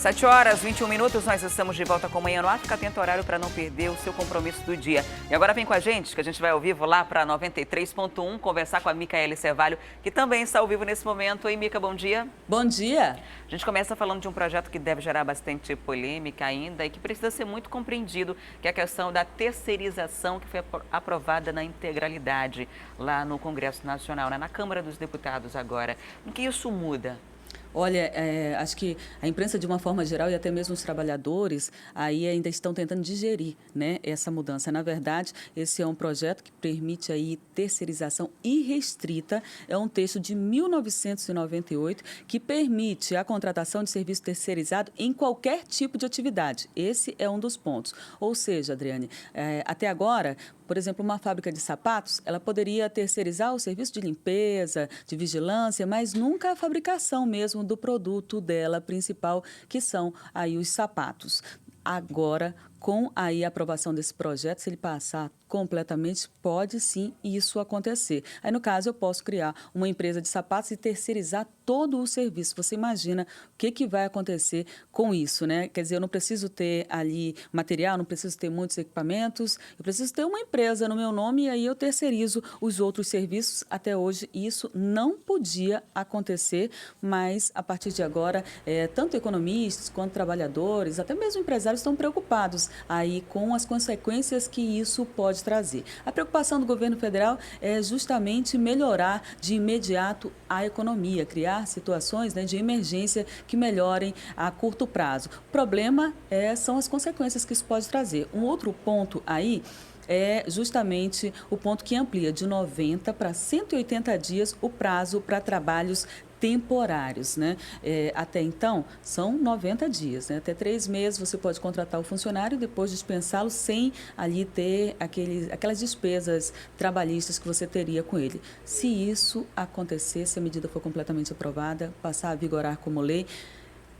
7h21, nós estamos de volta com Manhã no Ar. Fica atento ao horário para não perder o seu compromisso do dia. E agora vem com a gente, que a gente vai ao vivo lá para 93.1, conversar com a Micaele Cevalho, que também está ao vivo nesse momento. Oi, Mica, bom dia. Bom dia. A gente começa falando de um projeto que deve gerar bastante polêmica ainda e que precisa ser muito compreendido, que é a questão da terceirização que foi aprovada na integralidade lá no Congresso Nacional, né? Na Câmara dos Deputados agora. O que isso muda? Olha, acho que a imprensa, de uma forma geral, e até mesmo os trabalhadores, aí ainda estão tentando digerir, né, essa mudança. Na verdade, esse é um projeto que permite aí terceirização irrestrita. É um texto de 1998 que permite a contratação de serviço terceirizado em qualquer tipo de atividade. Esse é um dos pontos. Ou seja, Adriane, até agora, por exemplo, uma fábrica de sapatos, ela poderia terceirizar o serviço de limpeza, de vigilância, mas nunca a fabricação mesmo do produto dela principal, que são aí os sapatos. Agora, com aí a aprovação desse projeto, se ele passar completamente, pode sim isso acontecer. Aí, no caso, eu posso criar uma empresa de sapatos e terceirizar todo o serviço. Você imagina o que vai acontecer com isso, né? Quer dizer, eu não preciso ter ali material, não preciso ter muitos equipamentos, eu preciso ter uma empresa no meu nome e aí eu terceirizo os outros serviços. Até hoje, isso não podia acontecer, mas a partir de agora, tanto economistas quanto trabalhadores, até mesmo empresários estão preocupados aí com as consequências que isso pode trazer. A preocupação do governo federal é justamente melhorar de imediato a economia, criar situações, né, de emergência que melhorem a curto prazo. O problema são as consequências que isso pode trazer. Um outro ponto aí é justamente o ponto que amplia de 90 para 180 dias o prazo para trabalhos temporários, né? Até então, são 90 dias, né? Até 3 meses você pode contratar o funcionário e depois dispensá-lo sem ali ter aquelas despesas trabalhistas que você teria com ele. Se isso acontecer, se a medida for completamente aprovada, passar a vigorar como lei,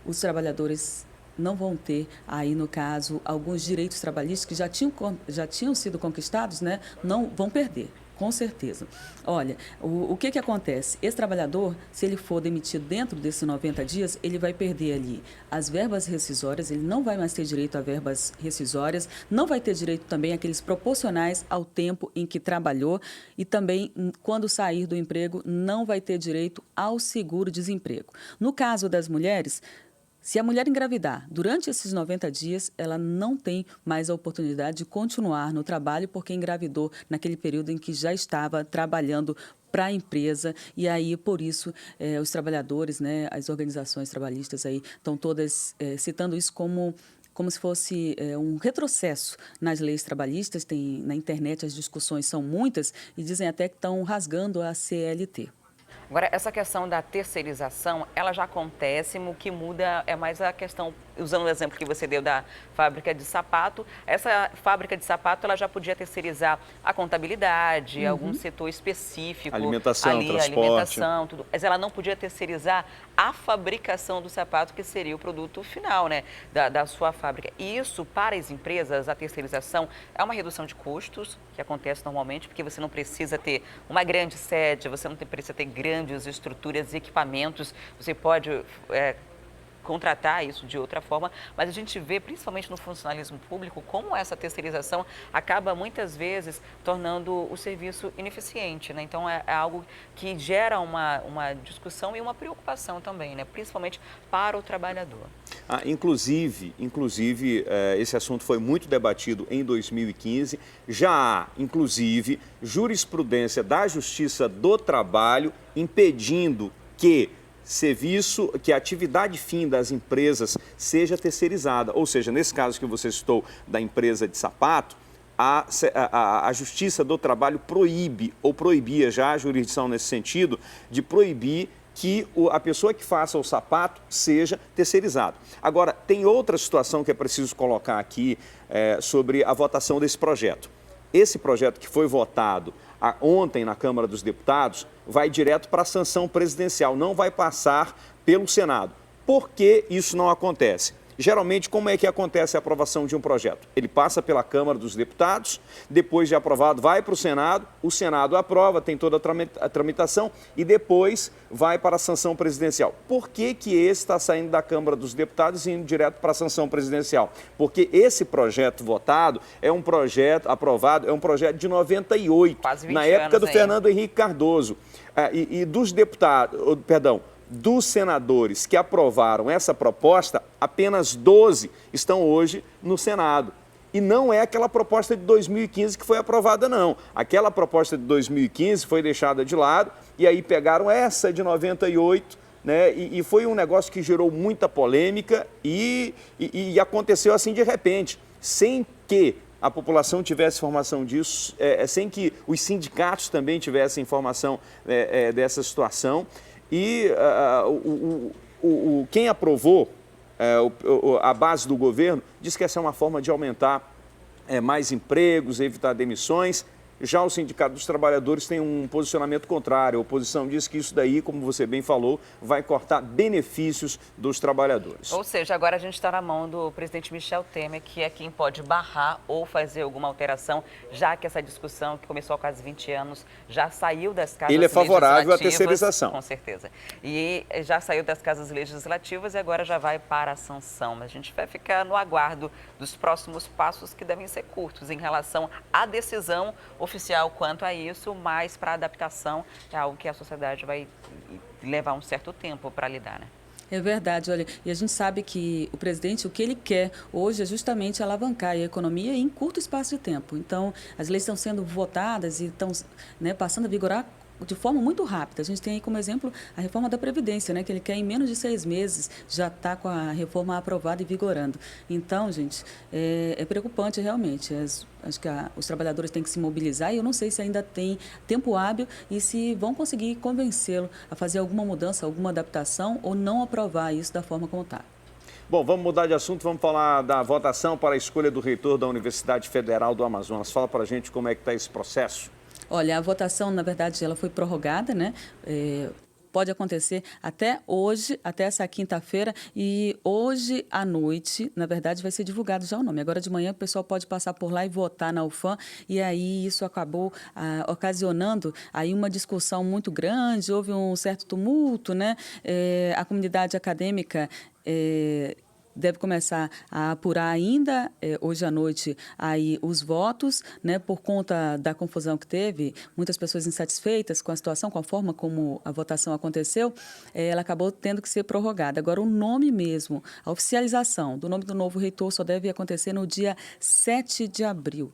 os trabalhadores não vão ter aí, no caso, alguns direitos trabalhistas que já tinham sido conquistados, né? Não vão perder. Com certeza. Olha, o que acontece? Esse trabalhador, se ele for demitido dentro desses 90 dias, ele vai perder ali as verbas rescisórias, ele não vai mais ter direito a verbas rescisórias, não vai ter direito também àqueles proporcionais ao tempo em que trabalhou e também, quando sair do emprego, não vai ter direito ao seguro-desemprego. No caso das mulheres, se a mulher engravidar durante esses 90 dias, ela não tem mais a oportunidade de continuar no trabalho porque engravidou naquele período em que já estava trabalhando para a empresa. E aí, por isso, os trabalhadores, né, as organizações trabalhistas aí estão todas citando isso como se fosse um retrocesso nas leis trabalhistas. Na internet as discussões são muitas e dizem até que estão rasgando a CLT. Agora, essa questão da terceirização, ela já acontece, o que muda é mais a questão, usando o exemplo que você deu da fábrica de sapato, essa fábrica de sapato, ela já podia terceirizar a contabilidade, algum setor específico. Alimentação, transporte. Alimentação, tudo. Mas ela não podia terceirizar a fabricação do sapato, que seria o produto final, né, da sua fábrica. E isso, para as empresas, a terceirização é uma redução de custos, que acontece normalmente, porque você não precisa ter uma grande sede, você não precisa ter grandes estruturas e equipamentos, você pode contratar isso de outra forma, mas a gente vê, principalmente no funcionalismo público, como essa terceirização acaba muitas vezes tornando o serviço ineficiente, né? Então é algo que gera uma discussão e uma preocupação também, né? Principalmente para o trabalhador. Inclusive, esse assunto foi muito debatido em 2015, já há, inclusive, jurisprudência da Justiça do Trabalho impedindo que a atividade fim das empresas seja terceirizada. Ou seja, nesse caso que você citou da empresa de sapato, a Justiça do Trabalho proíbe, ou proibia já a jurisdição nesse sentido, de proibir que a pessoa que faça o sapato seja terceirizado. Agora, tem outra situação que é preciso colocar aqui sobre a votação desse projeto. Esse projeto que foi votado ontem na Câmara dos Deputados vai direto para a sanção presidencial, não vai passar pelo Senado. Por que isso não acontece? Geralmente, como é que acontece a aprovação de um projeto? Ele passa pela Câmara dos Deputados, depois de aprovado vai para o Senado aprova, tem toda a tramitação e depois vai para a sanção presidencial. Por que que esse está saindo da Câmara dos Deputados e indo direto para a sanção presidencial? Porque esse projeto votado é um projeto aprovado, é um projeto de 98, quase 20 na época do anos aí. Fernando Henrique Cardoso. E dos deputados, perdão, dos senadores que aprovaram essa proposta, apenas 12 estão hoje no Senado. E não é aquela proposta de 2015 que foi aprovada, não. Aquela proposta de 2015 foi deixada de lado e aí pegaram essa de 98, né? E foi um negócio que gerou muita polêmica e aconteceu assim de repente, sem que a população tivesse informação disso, sem que os sindicatos também tivessem informação dessa situação. E quem aprovou a base do governo diz que essa é uma forma de aumentar mais empregos, evitar demissões. Já o Sindicato dos Trabalhadores tem um posicionamento contrário. A oposição diz que isso daí, como você bem falou, vai cortar benefícios dos trabalhadores. Ou seja, agora a gente está na mão do presidente Michel Temer, que é quem pode barrar ou fazer alguma alteração, já que essa discussão, que começou há quase 20 anos, já saiu das casas legislativas. Ele é favorável à terceirização. Com certeza. E já saiu das casas legislativas e agora já vai para a sanção. Mas a gente vai ficar no aguardo dos próximos passos, que devem ser curtos em relação à decisão oficial quanto a isso, mas para adaptação é algo que a sociedade vai levar um certo tempo para lidar, né? É verdade, olha, e a gente sabe que o presidente, o que ele quer hoje é justamente alavancar a economia em curto espaço de tempo. Então, as leis estão sendo votadas e estão, né, passando a vigorar de forma muito rápida. A gente tem aí como exemplo a reforma da Previdência, né, que ele quer em menos de 6 meses já está com a reforma aprovada e vigorando. Então, gente, é preocupante realmente. Acho que os trabalhadores têm que se mobilizar e eu não sei se ainda tem tempo hábil e se vão conseguir convencê-lo a fazer alguma mudança, alguma adaptação ou não aprovar isso da forma como está. Bom, vamos mudar de assunto, vamos falar da votação para a escolha do reitor da Universidade Federal do Amazonas. Fala para a gente como é que está esse processo. Olha, a votação, na verdade, ela foi prorrogada, né? Pode acontecer até hoje, até essa quinta-feira, e hoje à noite, na verdade, vai ser divulgado já o nome. Agora de manhã o pessoal pode passar por lá e votar na UFAM, e aí isso acabou ocasionando aí uma discussão muito grande, houve um certo tumulto, né? A comunidade acadêmica deve começar a apurar ainda hoje à noite aí os votos, né, por conta da confusão que teve, muitas pessoas insatisfeitas com a situação, com a forma como a votação aconteceu, ela acabou tendo que ser prorrogada. Agora, o nome mesmo, a oficialização do nome do novo reitor só deve acontecer no dia 7 de abril.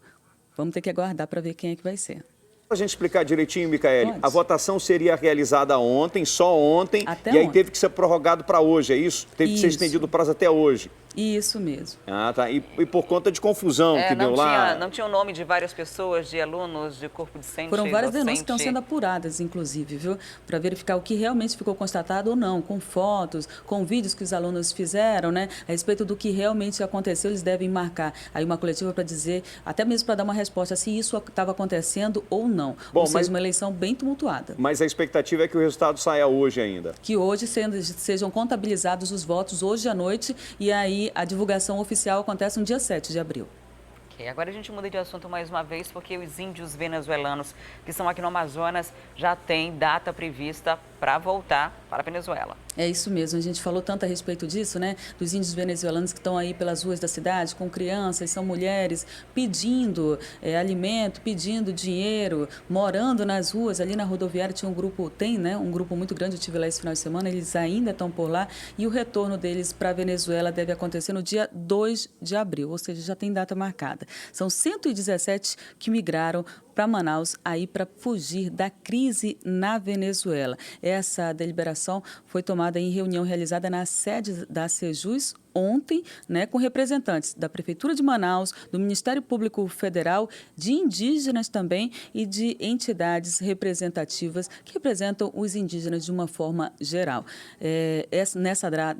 Vamos ter que aguardar para ver quem é que vai ser. Para a gente explicar direitinho, Micaele, Pode. a votação seria realizada ontem, só ontem, Até e aí ontem. teve que ser prorrogado para hoje, é isso? Teve que ser Isso. estendido o prazo até hoje. Isso mesmo. Ah, tá. E por conta de confusão que deu lá. Não tinha o nome de várias pessoas, de alunos, de corpo docente, Foram várias docente. denúncias que estão sendo apuradas, inclusive, viu? Para verificar o que realmente ficou constatado ou não, com fotos, com vídeos que os alunos fizeram, né? A respeito do que realmente aconteceu, eles devem marcar aí uma coletiva para dizer, até mesmo para dar uma resposta se isso estava acontecendo ou não. Bom, ou seja, mas- uma eleição bem tumultuada. Mas a expectativa é que o resultado saia hoje ainda. Que hoje sejam contabilizados os votos hoje à noite e aí a divulgação oficial acontece no dia 7 de abril. Ok, agora a gente muda de assunto mais uma vez, porque os índios venezuelanos que estão aqui no Amazonas já têm data prevista para voltar para a Venezuela. É isso mesmo, a gente falou tanto a respeito disso, né? Dos índios venezuelanos que estão aí pelas ruas da cidade, com crianças, são mulheres, pedindo alimento, pedindo dinheiro, morando nas ruas. Ali na rodoviária tinha um grupo, né? Um grupo muito grande, eu estive lá esse final de semana, eles ainda estão por lá. E o retorno deles para a Venezuela deve acontecer no dia 2 de abril, ou seja, já tem data marcada. São 117 que migraram para Manaus aí para fugir da crise na Venezuela. Essa deliberação foi tomada em reunião realizada na sede da Sejus ontem, né, com representantes da Prefeitura de Manaus, do Ministério Público Federal, de indígenas também e de entidades representativas que representam os indígenas de uma forma geral.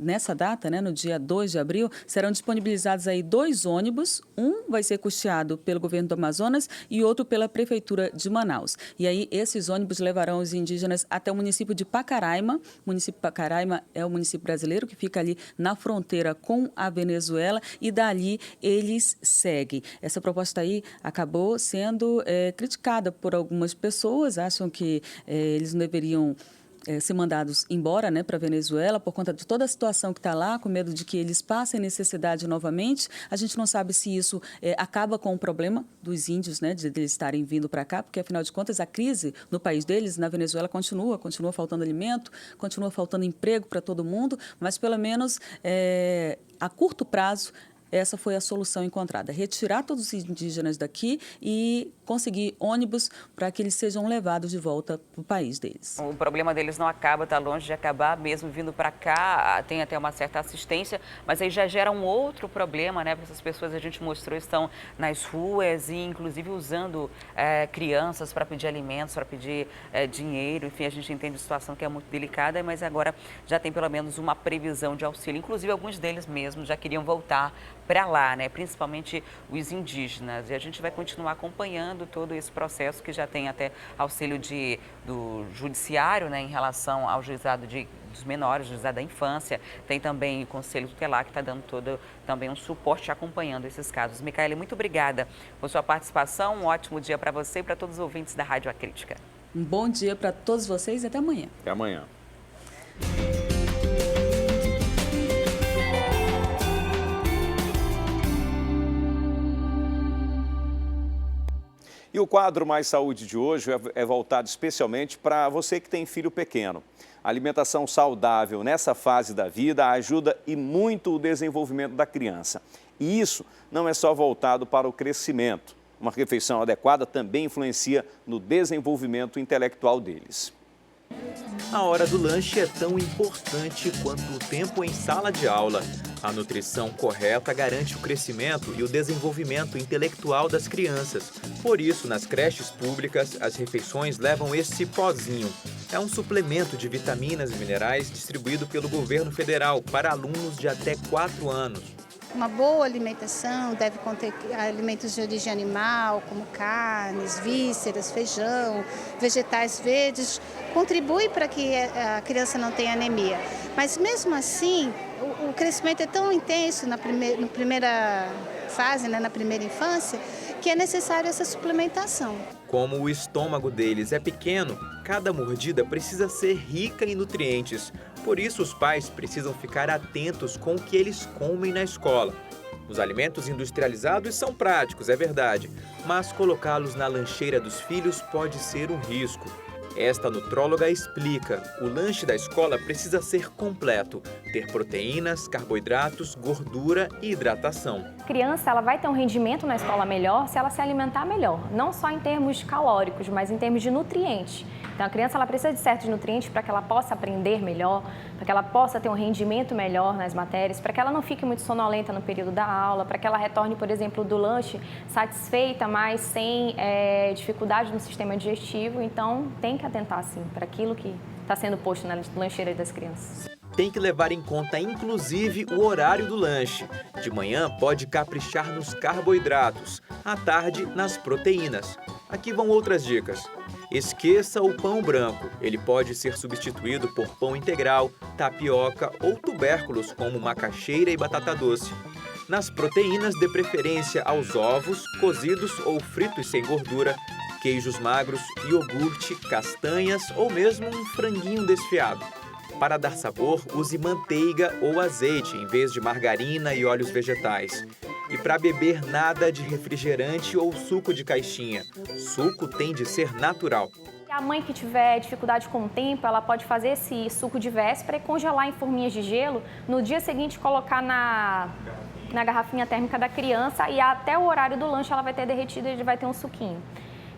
Nessa data, né, no dia 2 de abril, serão disponibilizados aí 2 ônibus, um vai ser custeado pelo governo do Amazonas e outro pela Prefeitura de Manaus. E aí esses ônibus levarão os indígenas até o município de Pacaraima. O município de Pacaraima é o município brasileiro que fica ali na fronteira com a Venezuela e dali eles seguem. Essa proposta aí acabou sendo criticada por algumas pessoas, acham que eles não deveriam ser mandados embora, né, para a Venezuela por conta de toda a situação que está lá, com medo de que eles passem necessidade novamente. A gente não sabe se isso acaba com o problema dos índios, né, de eles estarem vindo para cá, porque afinal de contas a crise no país deles, na Venezuela, continua faltando alimento, continua faltando emprego para todo mundo, mas pelo menos a curto prazo essa foi a solução encontrada, retirar todos os indígenas daqui e conseguir ônibus para que eles sejam levados de volta para o país deles. O problema deles não acaba, está longe de acabar, mesmo vindo para cá, tem até uma certa assistência, mas aí já gera um outro problema, né? Porque essas pessoas, a gente mostrou, estão nas ruas e inclusive usando crianças para pedir alimentos, para pedir dinheiro, enfim, a gente entende a situação que é muito delicada, mas agora já tem pelo menos uma previsão de auxílio, inclusive alguns deles mesmos já queriam voltar para lá, né? Principalmente os indígenas. E a gente vai continuar acompanhando todo esse processo, que já tem até auxílio do judiciário, né, em relação ao juizado dos menores, juizado da infância. Tem também o Conselho Tutelar, que está dando todo também um suporte acompanhando esses casos. Micaele, muito obrigada por sua participação. Um ótimo dia para você e para todos os ouvintes da Rádio Acrítica. Um bom dia para todos vocês e até amanhã. Até amanhã. E o quadro Mais Saúde de hoje é voltado especialmente para você que tem filho pequeno. A alimentação saudável nessa fase da vida ajuda e muito o desenvolvimento da criança. E isso não é só voltado para o crescimento. Uma refeição adequada também influencia no desenvolvimento intelectual deles. A hora do lanche é tão importante quanto o tempo em sala de aula. A nutrição correta garante o crescimento e o desenvolvimento intelectual das crianças. Por isso, nas creches públicas, as refeições levam esse pozinho. É um suplemento de vitaminas e minerais distribuído pelo governo federal para alunos de até 4 anos. Uma boa alimentação deve conter alimentos de origem animal, como carnes, vísceras, feijão, vegetais verdes, contribui para que a criança não tenha anemia. Mas mesmo assim, o crescimento é tão intenso na primeira fase, né, na primeira infância, que é necessário essa suplementação. Como o estômago deles é pequeno, cada mordida precisa ser rica em nutrientes. Por isso, os pais precisam ficar atentos com o que eles comem na escola. Os alimentos industrializados são práticos, é verdade, mas colocá-los na lancheira dos filhos pode ser um risco. Esta nutróloga explica: o lanche da escola precisa ser completo, ter proteínas, carboidratos, gordura e hidratação. A criança ela vai ter um rendimento na escola melhor se ela se alimentar melhor, não só em termos calóricos, mas em termos de nutrientes. Então a criança ela precisa de certos nutrientes para que ela possa aprender melhor, para que ela possa ter um rendimento melhor nas matérias, para que ela não fique muito sonolenta no período da aula, para que ela retorne, por exemplo, do lanche satisfeita, mas sem dificuldade no sistema digestivo. Então tem que atentar sim para aquilo que está sendo posto na lancheira das crianças. Tem que levar em conta, inclusive, o horário do lanche. De manhã, pode caprichar nos carboidratos, à tarde, nas proteínas. Aqui vão outras dicas. Esqueça o pão branco. Ele pode ser substituído por pão integral, tapioca ou tubérculos, como macaxeira e batata doce. Nas proteínas, dê preferência aos ovos, cozidos ou fritos sem gordura, queijos magros, iogurte, castanhas ou mesmo um franguinho desfiado. Para dar sabor, use manteiga ou azeite em vez de margarina e óleos vegetais. E para beber, nada de refrigerante ou suco de caixinha. Suco tem de ser natural. A mãe que tiver dificuldade com o tempo, ela pode fazer esse suco de véspera e congelar em forminhas de gelo. No dia seguinte, colocar na garrafinha térmica da criança e até o horário do lanche ela vai ter derretido e ele vai ter um suquinho.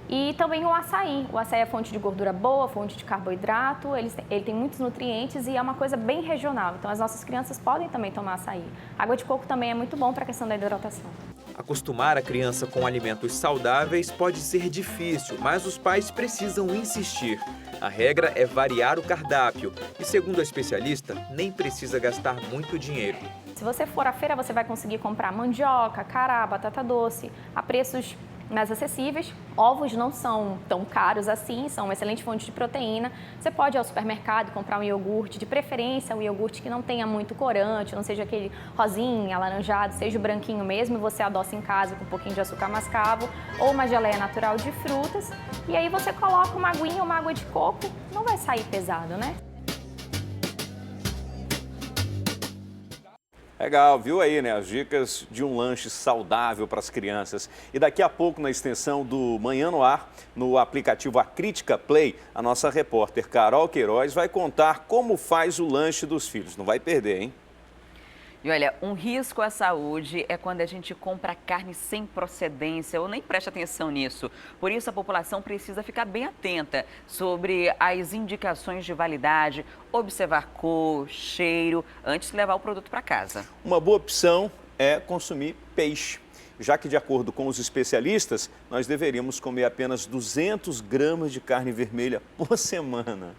E também o açaí. O açaí é fonte de gordura boa, fonte de carboidrato, ele tem muitos nutrientes e é uma coisa bem regional. Então as nossas crianças podem também tomar açaí. Água de coco também é muito bom para a questão da hidratação. Acostumar a criança com alimentos saudáveis pode ser difícil, mas os pais precisam insistir. A regra é variar o cardápio e, segundo a especialista, nem precisa gastar muito dinheiro. Se você for à feira, você vai conseguir comprar mandioca, cará, batata doce, a preços mais acessíveis. Ovos não são tão caros assim, são uma excelente fonte de proteína. Você pode ir ao supermercado e comprar um iogurte, de preferência um iogurte que não tenha muito corante, não seja aquele rosinha, alaranjado, seja o branquinho mesmo, e você adoça em casa com um pouquinho de açúcar mascavo ou uma geleia natural de frutas. E aí você coloca uma aguinha ou uma água de coco, não vai sair pesado, né? Legal, viu aí, né? As dicas de um lanche saudável para as crianças. E daqui a pouco, na extensão do Manhã no Ar, no aplicativo A Crítica Play, a nossa repórter Carol Queiroz vai contar como faz o lanche dos filhos. Não vai perder, hein? E olha, um risco à saúde é quando a gente compra carne sem procedência ou nem presta atenção nisso. Por isso, a população precisa ficar bem atenta sobre as indicações de validade, observar cor, cheiro, antes de levar o produto para casa. Uma boa opção é consumir peixe, já que, de acordo com os especialistas, nós deveríamos comer apenas 200 gramas de carne vermelha por semana.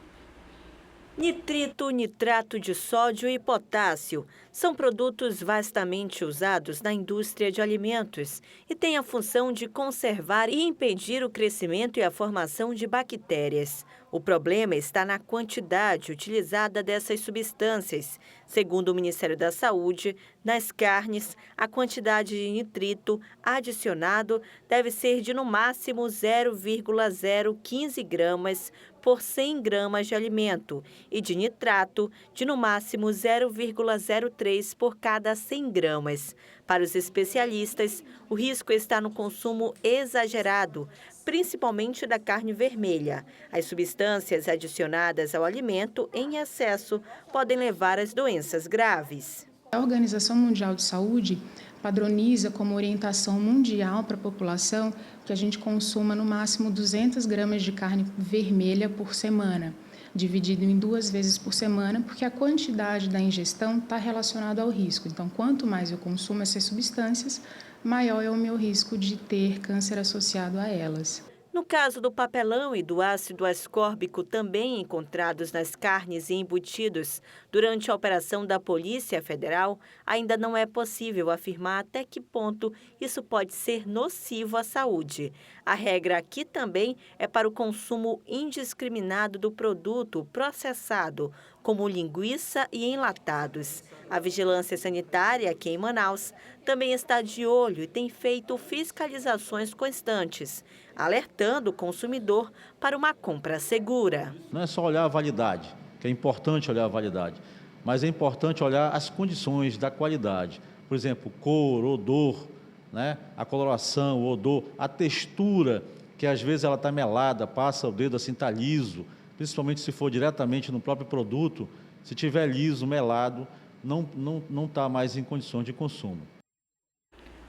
Nitrito, nitrato de sódio e potássio são produtos vastamente usados na indústria de alimentos e têm a função de conservar e impedir o crescimento e a formação de bactérias. O problema está na quantidade utilizada dessas substâncias. Segundo o Ministério da Saúde, nas carnes, a quantidade de nitrito adicionado deve ser de no máximo 0,015 gramas por 100 gramas de alimento e de nitrato de no máximo 0,03 por cada 100 gramas. Para os especialistas, o risco está no consumo exagerado, principalmente da carne vermelha. As substâncias adicionadas ao alimento em excesso podem levar às doenças graves. A Organização Mundial de Saúde padroniza como orientação mundial para a população que a gente consuma no máximo 200 gramas de carne vermelha por semana, dividido em 2 vezes por semana, porque a quantidade da ingestão está relacionada ao risco. Então, quanto mais eu consumo essas substâncias, maior é o meu risco de ter câncer associado a elas. No caso do papelão e do ácido ascórbico, também encontrados nas carnes e embutidos, durante a operação da Polícia Federal, ainda não é possível afirmar até que ponto isso pode ser nocivo à saúde. A regra aqui também é para o consumo indiscriminado do produto processado, como linguiça e enlatados. A Vigilância Sanitária aqui em Manaus também está de olho e tem feito fiscalizações constantes, alertando o consumidor para uma compra segura. Não é só olhar a validade, que é importante olhar a validade, mas é importante olhar as condições da qualidade. Por exemplo, cor, odor, né? A coloração, o odor, a textura, que às vezes ela está melada, passa o dedo assim, está liso, principalmente se for diretamente no próprio produto, se tiver liso, melado, não está mais em condições de consumo.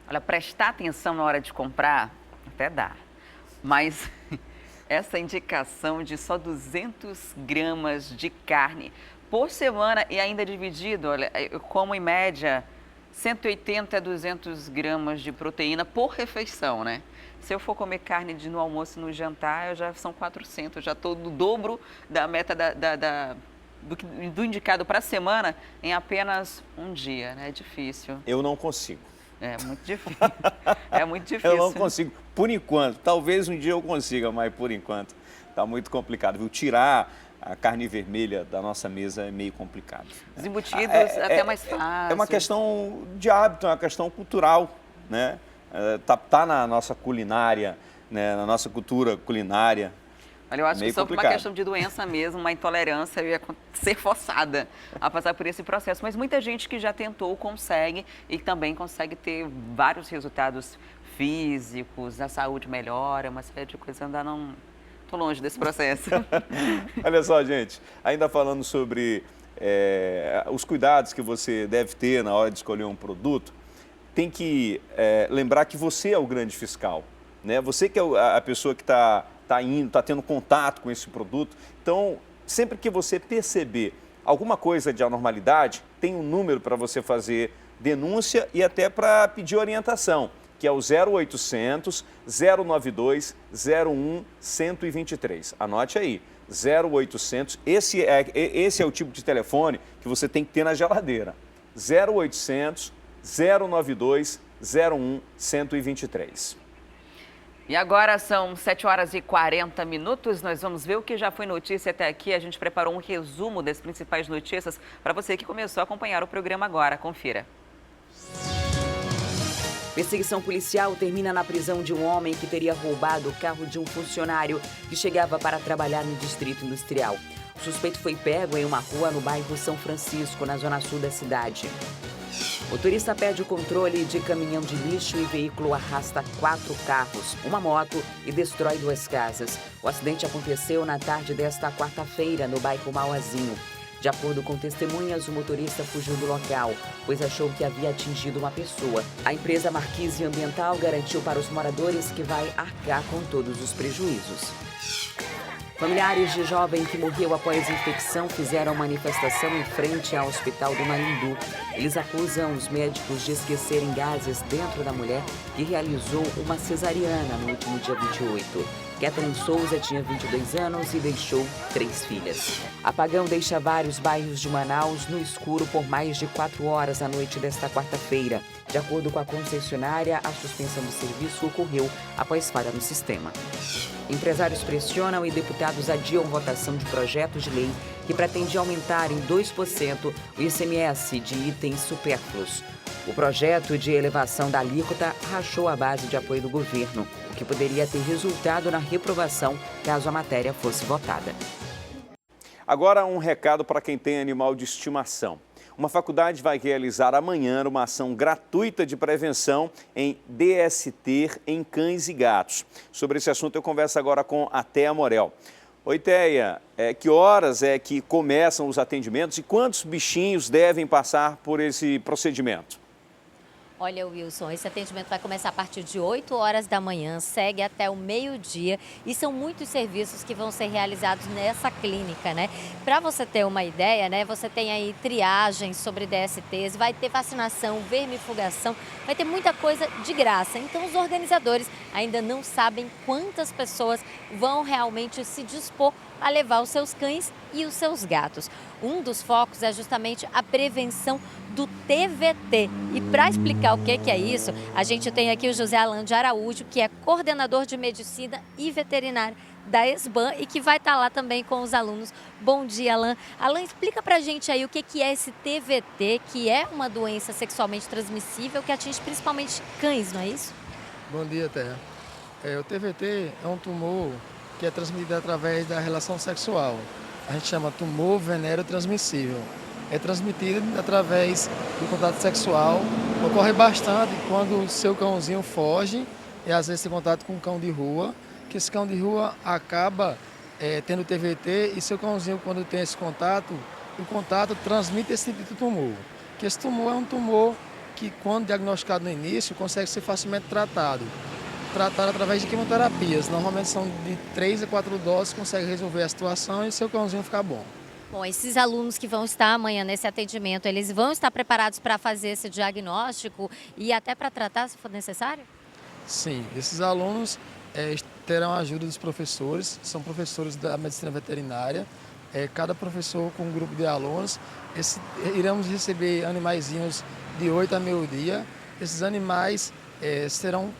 Olha, prestar atenção na hora de comprar, até dá, mas essa indicação de só 200 gramas de carne por semana e ainda dividido, olha, eu como em média 180 a 200 gramas de proteína por refeição, né? Se eu for comer carne no almoço e no jantar, já são 400, já estou no dobro da meta do indicado para a semana em apenas um dia, né? É difícil. Eu não consigo. É muito difícil. É muito difícil. Eu não consigo, por enquanto. Talvez um dia eu consiga, mas por enquanto está muito complicado, viu? Tirar a carne vermelha da nossa mesa é meio complicado. Os embutidos até mais fácil. É uma questão de hábito, é uma questão cultural, né? Tá na nossa culinária, né? Na nossa cultura culinária. Olha, eu acho que só por uma complicado. questão de doença mesmo, uma intolerância, eu ia ser forçada a passar por esse processo. Mas muita gente que já tentou consegue e também consegue ter vários resultados físicos, a saúde melhora, uma série de coisas. Ainda não estou longe desse processo. Olha só, gente, ainda falando sobre os cuidados que você deve ter na hora de escolher um produto, tem que lembrar que você é o grande fiscal, né? Você que é a pessoa que está tendo contato com esse produto. Então, sempre que você perceber alguma coisa de anormalidade, tem um número para você fazer denúncia e até para pedir orientação, que é o 0800 092 01 123. Anote aí, 0800, esse é o tipo de telefone que você tem que ter na geladeira. 0800 092 01 123. E agora são 7h40. Nós vamos ver o que já foi notícia até aqui. A gente preparou um resumo das principais notícias para você que começou a acompanhar o programa agora. Confira. Perseguição policial termina na prisão de um homem que teria roubado o carro de um funcionário que chegava para trabalhar no Distrito Industrial. O suspeito foi pego em uma rua no bairro São Francisco, na zona sul da cidade. Motorista perde o controle de caminhão de lixo e veículo arrasta 4 carros, uma moto e destrói 2 casas. O acidente aconteceu na tarde desta quarta-feira, no bairro Mauazinho. De acordo com testemunhas, o motorista fugiu do local, pois achou que havia atingido uma pessoa. A empresa Marquise Ambiental garantiu para os moradores que vai arcar com todos os prejuízos. Familiares de jovem que morreu após infecção fizeram manifestação em frente ao Hospital do Marindu. Eles acusam os médicos de esquecerem gases dentro da mulher que realizou uma cesariana no último dia 28. Catherine Souza tinha 22 anos e deixou 3 filhas. Apagão deixa vários bairros de Manaus no escuro por mais de 4 horas à noite desta quarta-feira. De acordo com a concessionária, a suspensão do serviço ocorreu após falha no sistema. Empresários pressionam e deputados adiam votação de projeto de lei que pretende aumentar em 2% o ICMS de itens supérfluos. O projeto de elevação da alíquota rachou a base de apoio do governo, o que poderia ter resultado na reprovação caso a matéria fosse votada. Agora um recado para quem tem animal de estimação. Uma faculdade vai realizar amanhã uma ação gratuita de prevenção em DST em cães e gatos. Sobre esse assunto eu converso agora com a Thea Morel. Oi, Thea, que horas é que começam os atendimentos e quantos bichinhos devem passar por esse procedimento? Olha, Wilson, esse atendimento vai começar a partir de 8 horas da manhã, segue até o meio-dia e são muitos serviços que vão ser realizados nessa clínica, né? Para você ter uma ideia, né? Você tem aí triagens sobre DSTs, vai ter vacinação, vermifugação, vai ter muita coisa de graça. Então, os organizadores ainda não sabem quantas pessoas vão realmente se dispor a levar os seus cães e os seus gatos. Um dos focos é justamente a prevenção do TVT. E para explicar o que é isso, a gente tem aqui o José Alan de Araújo, que é coordenador de medicina e veterinária da ESBAN e que vai estar lá também com os alunos. Bom dia, Alan. Alan, explica pra gente aí o que é esse TVT, que é uma doença sexualmente transmissível que atinge principalmente cães, não é isso? Bom dia, Terra. O TVT é um tumor que é transmitido através da relação sexual. A gente chama tumor venéreo transmissível. É transmitido através do contato sexual. Ocorre bastante quando o seu cãozinho foge e às vezes tem contato com um cão de rua, que esse cão de rua acaba tendo TVT e seu cãozinho, quando tem esse contato, o contato transmite esse tipo de tumor. Que esse tumor é um tumor que, quando diagnosticado no início, consegue ser facilmente tratado através de quimioterapias. Normalmente são de 3 a 4 doses, consegue resolver a situação e seu cãozinho ficar bom. Bom, esses alunos que vão estar amanhã nesse atendimento, eles vão estar preparados para fazer esse diagnóstico e até para tratar, se for necessário? Sim, esses alunos terão a ajuda dos professores, são professores da medicina veterinária. Cada professor com um grupo de alunos. Iremos receber animaizinhos de 8 a meio-dia. Esses animais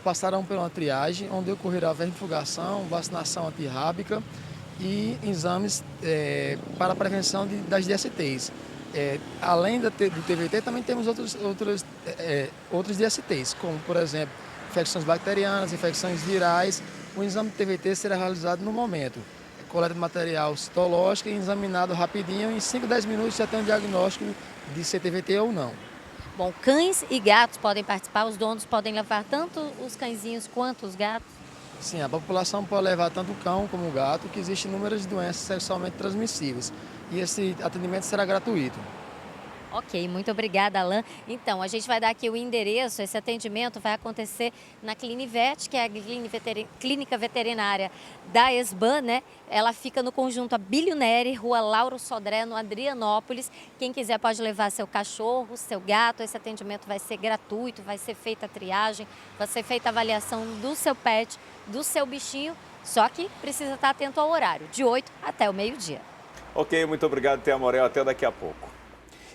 passarão por uma triagem, onde ocorrerá vermifugação, vacinação antirrábica e exames para a prevenção das DSTs. Além do TVT, também temos outros DSTs, como, por exemplo, infecções bacterianas, infecções virais. O exame de TVT será realizado no momento. Coleta de material citológico e examinado rapidinho, em 5 a 10 minutos já tem um diagnóstico de se é TVT ou não. Bom, cães e gatos podem participar, os donos podem levar tanto os cãezinhos quanto os gatos? Sim, a população pode levar tanto o cão como o gato, que existem inúmeras doenças sexualmente transmissíveis. E esse atendimento será gratuito. Ok, muito obrigada, Alan. Então, a gente vai dar aqui o endereço. Esse atendimento vai acontecer na Clinivet, que é a clínica veterinária da ESBAN, né? Ela fica no conjunto Abílio Neri, Rua Lauro Sodré, no Adrianópolis. Quem quiser pode levar seu cachorro, seu gato. Esse atendimento vai ser gratuito, vai ser feita a triagem, vai ser feita a avaliação do seu pet, do seu bichinho. Só que precisa estar atento ao horário, de 8 até o meio-dia. Ok, muito obrigado, Thea Morel. Até daqui a pouco.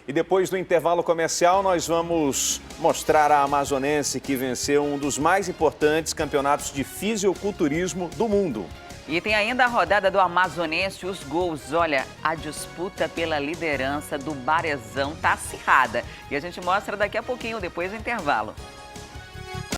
E depois do intervalo comercial, nós vamos mostrar a amazonense que venceu um dos mais importantes campeonatos de fisiculturismo do mundo. E tem ainda a rodada do amazonense, os gols. Olha, a disputa pela liderança do Barezão tá acirrada. E a gente mostra daqui a pouquinho, depois do intervalo.